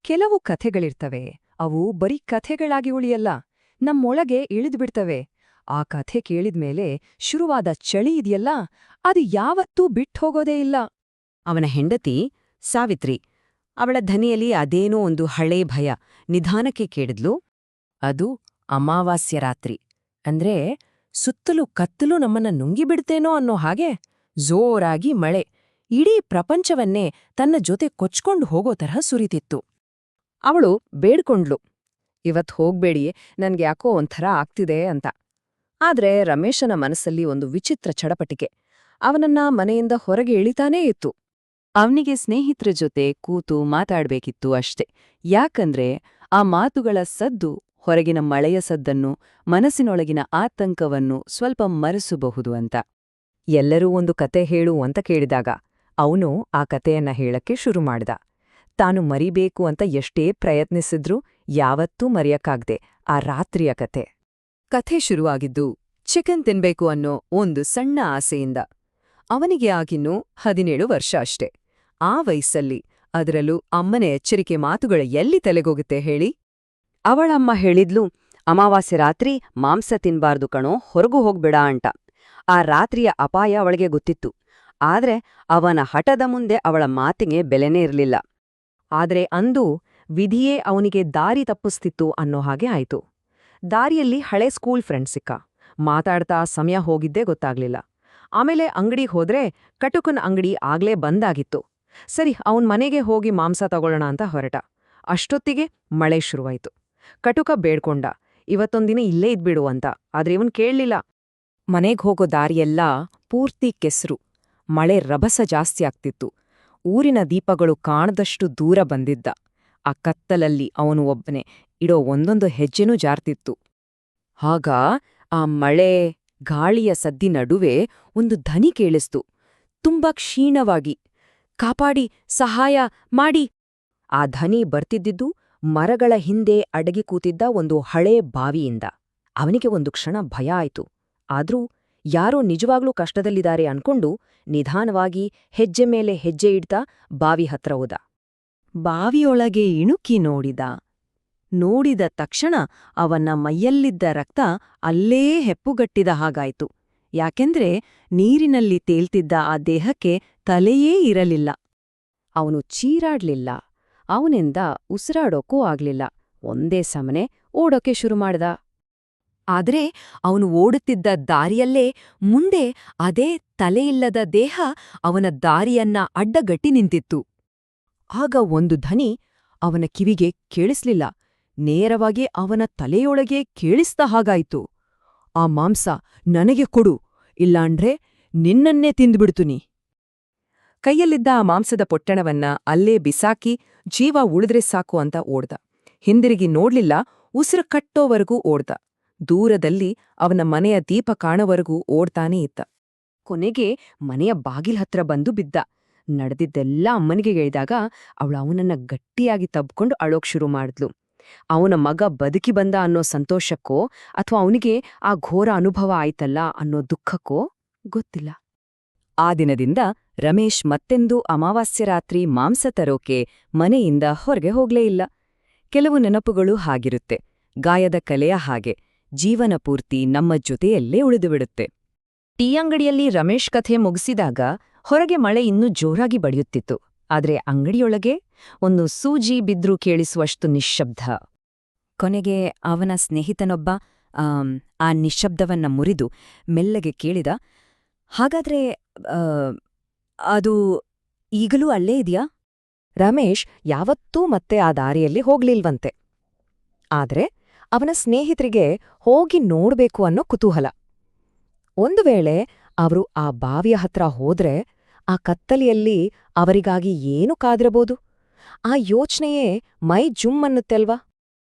ಕೆಲವು ಕಥೆಗಳಿರ್ತವೆ, ಅವು ಬರೀ ಕಥೆಗಳಾಗಿ ಉಳಿಯಲ್ಲ, ನಮ್ಮೊಳಗೆ ಇಳಿದ್ಬಿಡ್ತವೆ. ಆ ಕಥೆ ಕೇಳಿದ್ಮೇಲೆ ಶುರುವಾದ ಚಳಿ ಇದೆಯಲ್ಲ, ಅದು ಯಾವತ್ತೂ ಬಿಟ್ಟೋಗೋದೇ ಇಲ್ಲ. ಅವನ ಹೆಂಡತಿ ಸಾವಿತ್ರಿ, ಅವಳ ಧನಿಯಲ್ಲಿ ಅದೇನೋ ಒಂದು ಹಳೇ ಭಯ ನಿಧಾನಕ್ಕೆ ಕೇಳಿದ್ಲು. ಅದು ಅಮಾವಾಸ್ಯ ರಾತ್ರಿ ಅಂದ್ರೆ ಸುತ್ತಲೂ ಕತ್ತಲು ನಮ್ಮನ್ನ ನುಂಗಿಬಿಡ್ತೇನೋ ಅನ್ನೋ ಹಾಗೆ ಜೋರಾಗಿ ಮಳೆ ಇಡೀ ಪ್ರಪಂಚವನ್ನೇ ತನ್ನ ಜೊತೆ ಕೊಚ್ಕೊಂಡು ಹೋಗೋ ತರಹ ಸುರಿತಿತ್ತು. ಅವಳು ಬೇಡ್ಕೊಂಡ್ಲು, ಇವತ್ ಹೋಗ್ಬೇಡಿ, ನನ್ಗೆ ಯಾಕೋ ಒಂಥರ ಆಗ್ತಿದೆ ಅಂತ. ಆದ್ರೆ ರಮೇಶನ ಮನಸ್ಸಲ್ಲಿ ಒಂದು ವಿಚಿತ್ರ ಚಡಪಟಿಕೆ ಅವನನ್ನ ಮನೆಯಿಂದ ಹೊರಗೆ ಇಳಿತಾನೇ ಇತ್ತು. ಅವನಿಗೆ ಸ್ನೇಹಿತರ ಜೊತೆ ಕೂತು ಮಾತಾಡ್ಬೇಕಿತ್ತು ಅಷ್ಟೆ. ಯಾಕಂದ್ರೆ ಆ ಮಾತುಗಳ ಸದ್ದು ಹೊರಗಿನ ಮಳೆಯ ಸದ್ದನ್ನು, ಮನಸ್ಸಿನೊಳಗಿನ ಆತಂಕವನ್ನು ಸ್ವಲ್ಪ ಮರೆಸಬಹುದು ಅಂತ. ಎಲ್ಲರೂ ಒಂದು ಕತೆ ಹೇಳು ಅಂತ ಕೇಳಿದಾಗ ಅವನು ಆ ಕತೆಯನ್ನ ಹೇಳಕ್ಕೆ ಶುರು ಮಾಡ್ದ. ತಾನು ಮರಿಬೇಕು ಅಂತ ಎಷ್ಟೇ ಪ್ರಯತ್ನಿಸಿದ್ರೂ ಯಾವತ್ತೂ ಮರೆಯಕ್ಕಾಗ್ದೆ ಆ ರಾತ್ರಿಯ ಕತೆ. ಕಥೆ ಶುರುವಾಗಿದ್ದು ಚಿಕನ್ ತಿನ್ಬೇಕು ಅನ್ನೋ ಒಂದು ಸಣ್ಣ ಆಸೆಯಿಂದ. ಅವನಿಗೆ ಆಗಿನ್ನೂ 17 ವರ್ಷ ಅಷ್ಟೆ. ಆ ವಯಸ್ಸಲ್ಲಿ, ಅದರಲ್ಲೂ ಅಮ್ಮನ ಎಚ್ಚರಿಕೆ ಮಾತುಗಳ ಎಲ್ಲಿ ತಲೆಗೋಗುತ್ತೆ ಹೇಳಿ? ಅವಳಮ್ಮ ಹೇಳಿದ್ಲು, ಅಮಾವಾಸ್ಯೆ ರಾತ್ರಿ ಮಾಂಸ ತಿನ್ಬಾರ್ದು ಕಣೋ, ಹೊರಗೂ ಹೋಗ್ಬೇಡ ಅಂತ. ಆ ರಾತ್ರಿಯ ಅಪಾಯ ಅವಳಿಗೆ ಗೊತ್ತಿತ್ತು. ಆದ್ರೆ ಅವನ ಹಠದ ಮುಂದೆ ಅವಳ ಮಾತಿಗೆ ಬೆಲೆನೇ ಇರಲಿಲ್ಲ. ಆದ್ರೆ ಅಂದು ವಿಧಿಯೇ ಅವನಿಗೆ ದಾರಿ ತಪ್ಪಿಸ್ತಿತ್ತು ಅನ್ನೋ ಹಾಗೆ ಆಯ್ತು. ದಾರಿಯಲ್ಲಿ ಹಳೆ ಸ್ಕೂಲ್ ಫ್ರೆಂಡ್ ಸಿಕ್ಕ. ಮಾತಾಡ್ತಾ ಸಮಯ ಹೋಗಿದ್ದೇ ಗೊತ್ತಾಗ್ಲಿಲ್ಲ. ಆಮೇಲೆ ಅಂಗಡಿಗೆ ಹೋದ್ರೆ ಕಟುಕನ ಅಂಗಡಿ ಆಗ್ಲೇ ಬಂದಾಗಿತ್ತು. ಸರಿ, ಅವನ್ ಮನೆಗೆ ಹೋಗಿ ಮಾಂಸ ತಗೊಳ್ಳೋಣ ಅಂತ ಹೊರಟ. ಅಷ್ಟೊತ್ತಿಗೆ ಮಳೆ ಶುರುವಾಯ್ತು. ಕಟುಕ ಬೇಡ್ಕೊಂಡ, ಇವತ್ತೊಂದಿನ ಇಲ್ಲೇ ಇದ್ಬಿಡು ಅಂತ. ಆದ್ರೆ ಇವನ್ ಕೇಳಲಿಲ್ಲ. ಮನೆಗ್ ಹೋಗೋ ದಾರಿಯೆಲ್ಲ ಪೂರ್ತಿ ಕೆಸ್ರು. ಮಳೆ ರಭಸ ಜಾಸ್ತಿ ಆಗ್ತಿತ್ತು. ಊರಿನ ದೀಪಗಳು ಕಾಣದಷ್ಟು ದೂರ ಬಂದಿದ್ದ. ಆ ಕತ್ತಲಲ್ಲಿ ಅವನು ಒಬ್ಬನೇ ಇಡೋ ಒಂದೊಂದು ಹೆಜ್ಜೆನೂ ಜಾರ್ತಿತ್ತು. ಆಗ ಆ ಮಳೆ ಗಾಳಿಯ ಸದ್ದಿ ನಡುವೆ ಒಂದು ಧ್ವನಿ ಕೇಳಿಸ್ತು, ತುಂಬಾ ಕ್ಷೀಣವಾಗಿ. ಕಾಪಾಡಿ, ಸಹಾಯ ಮಾಡಿ. ಆ ಧ್ವನಿ ಬರ್ತಿದ್ದಿದ್ದು ಮರಗಳ ಹಿಂದೆ ಅಡಗಿ ಕೂತಿದ್ದ ಒಂದು ಹಳೇ ಬಾವಿಯಿಂದ. ಅವನಿಗೆ ಒಂದು ಕ್ಷಣ ಭಯ ಆಯ್ತು. ಆದ್ರೂ ಯಾರೋ ನಿಜವಾಗ್ಲೂ ಕಷ್ಟದಲ್ಲಿದ್ದಾರೆ ಅನ್ಕೊಂಡು ನಿಧಾನವಾಗಿ ಹೆಜ್ಜೆ ಮೇಲೆ ಹೆಜ್ಜೆ ಇಡ್ತಾ ಬಾವಿ ಹತ್ರ ಹೋದ. ಬಾವಿಯೊಳಗೆ ಇಣುಕಿ ನೋಡಿದ ತಕ್ಷಣ ಅವನ ಮೈಯಲ್ಲಿದ್ದ ರಕ್ತ ಅಲ್ಲೇ ಹೆಪ್ಪುಗಟ್ಟಿದ ಹಾಗಾಯ್ತು. ಯಾಕೆಂದ್ರೆ ನೀರಿನಲ್ಲಿ ತೇಲ್ತಿದ್ದ ಆ ದೇಹಕ್ಕೆ ತಲೆಯೇ ಇರಲಿಲ್ಲ. ಅವನು ಚೀರಾಡ್ಲಿಲ್ಲ, ಅವನಿಂದ ಉಸಿರಾಡೋಕೂ ಆಗ್ಲಿಲ್ಲ. ಒಂದೇ ಸಮನೆ ಓಡೋಕೆ ಶುರು ಮಾಡ್ದ. ಆದ್ರೆ ಅವನು ಓಡುತ್ತಿದ್ದ ದಾರಿಯಲ್ಲೇ ಮುಂದೆ ಅದೇ ತಲೆಯಿಲ್ಲದ ದೇಹ ಅವನ ದಾರಿಯನ್ನ ಅಡ್ಡಗಟ್ಟಿ ನಿಂತಿತ್ತು. ಆಗ ಒಂದು ಧ್ವನಿ ಅವನ ಕಿವಿಗೆ ಕೇಳಿಸ್ಲಿಲ್ಲ, ನೇರವಾಗಿ ಅವನ ತಲೆಯೊಳಗೆ ಕೇಳಿಸ್ದ ಹಾಗಾಯ್ತು. ಆ ಮಾಂಸ ನನಗೆ ಕೊಡು, ಇಲ್ಲಾಂದ್ರೆ ನಿನ್ನನ್ನೇ ತಿಂದ್ಬಿಡ್ತುನಿ. ಕೈಯಲ್ಲಿದ್ದ ಆ ಮಾಂಸದ ಪೊಟ್ಟಣವನ್ನ ಅಲ್ಲೇ ಬಿಸಾಕಿ ಜೀವ ಉಳಿದ್ರೆ ಸಾಕು ಅಂತ ಓಡ್ದ. ಹಿಂದಿರುಗಿ ನೋಡ್ಲಿಲ್ಲ, ಉಸಿರು ಕಟ್ಟೋವರೆಗೂ ಓಡ್ದ. ದೂರದಲ್ಲಿ ಅವನ ಮನೆಯ ದೀಪ ಕಾಣೋವರೆಗೂ ಓಡ್ತಾನೇ ಇದ್ದ. ಕೊನೆಗೆ ಮನೆಯ ಬಾಗಿಲ್ ಹತ್ರ ಬಂದು ಬಿದ್ದ. ನಡೆದಿದ್ದೆಲ್ಲ ಅಮ್ಮನಿಗೆ ಹೇಳಿದಾಗ ಅವನನ್ನ ಗಟ್ಟಿಯಾಗಿ ತಬ್ಕೊಂಡು ಅಳೋಕ್ ಶುರು ಮಾಡಿದ್ಲು. ಅವನ ಮಗ ಬದುಕಿ ಬಂದ ಅನ್ನೋ ಸಂತೋಷಕ್ಕೋ ಅಥವಾ ಅವನಿಗೆ ಆ ಘೋರ ಅನುಭವ ಆಯ್ತಲ್ಲ ಅನ್ನೋ ದುಃಖಕ್ಕೋ ಗೊತ್ತಿಲ್ಲ. ಆ ದಿನದಿಂದ ರಮೇಶ್ ಮತ್ತೆಂದೂ ಅಮಾವಾಸ್ಯ ರಾತ್ರಿ ಮಾಂಸ ತರೋಕೆ ಮನೆಯಿಂದ ಹೊರಗೆ ಹೋಗ್ಲೇ ಇಲ್ಲ. ಕೆಲವು ನೆನಪುಗಳು ಹಾಗಿರುತ್ತೆ, ಗಾಯದ ಕಲೆಯ ಹಾಗೆ, ಜೀವನ ಪೂರ್ತಿ ನಮ್ಮ ಜೊತೆಯಲ್ಲೇ ಉಳಿದುಬಿಡುತ್ತೆ. ಟೀ ಅಂಗಡಿಯಲ್ಲಿ ರಮೇಶ್ ಕಥೆ ಮುಗಿಸಿದಾಗ ಹೊರಗೆ ಮಳೆ ಇನ್ನೂ ಜೋರಾಗಿ ಬಡಿಯುತ್ತಿತ್ತು. ಆದ್ರೆ ಅಂಗಡಿಯೊಳಗೆ ಒಂದು ಸೂಜಿ ಬಿದ್ರೂ ಕೇಳಿಸುವಷ್ಟು ನಿಶ್ಶಬ್ದ. ಕೊನೆಗೆ ಅವನ ಸ್ನೇಹಿತನೊಬ್ಬ ಆ ನಿಶ್ಶಬ್ದವನ್ನ ಮುರಿದು ಮೆಲ್ಲಗೆ ಕೇಳಿದ, ಹಾಗಾದ್ರೆ ಅದು ಈಗಲೂ ಅಲ್ಲೇ ಇದೆಯಾ? ರಮೇಶ್ ಯಾವತ್ತೂ ಮತ್ತೆ ಆ ದಾರಿಯಲ್ಲಿ ಹೋಗ್ಲಿಲ್ವಂತೆ. ಆದ್ರೆ ಅವನ ಸ್ನೇಹಿತರಿಗೆ ಹೋಗಿ ನೋಡ್ಬೇಕು ಅನ್ನೋ ಕುತೂಹಲ. ಒಂದು ವೇಳೆ ಅವರು ಆ ಬಾವಿಯ ಹತ್ರ ಹೋದ್ರೆ ಆ ಕತ್ತಲೆಯಲ್ಲಿ ಅವರಿಗಾಗಿ ಏನು ಕಾದಿರಬಹುದು? ಆ ಯೋಚನೆಯೇ ಮೈ ಜುಮ್ ಅನ್ನುತ್ತೆಲ್ವಾ?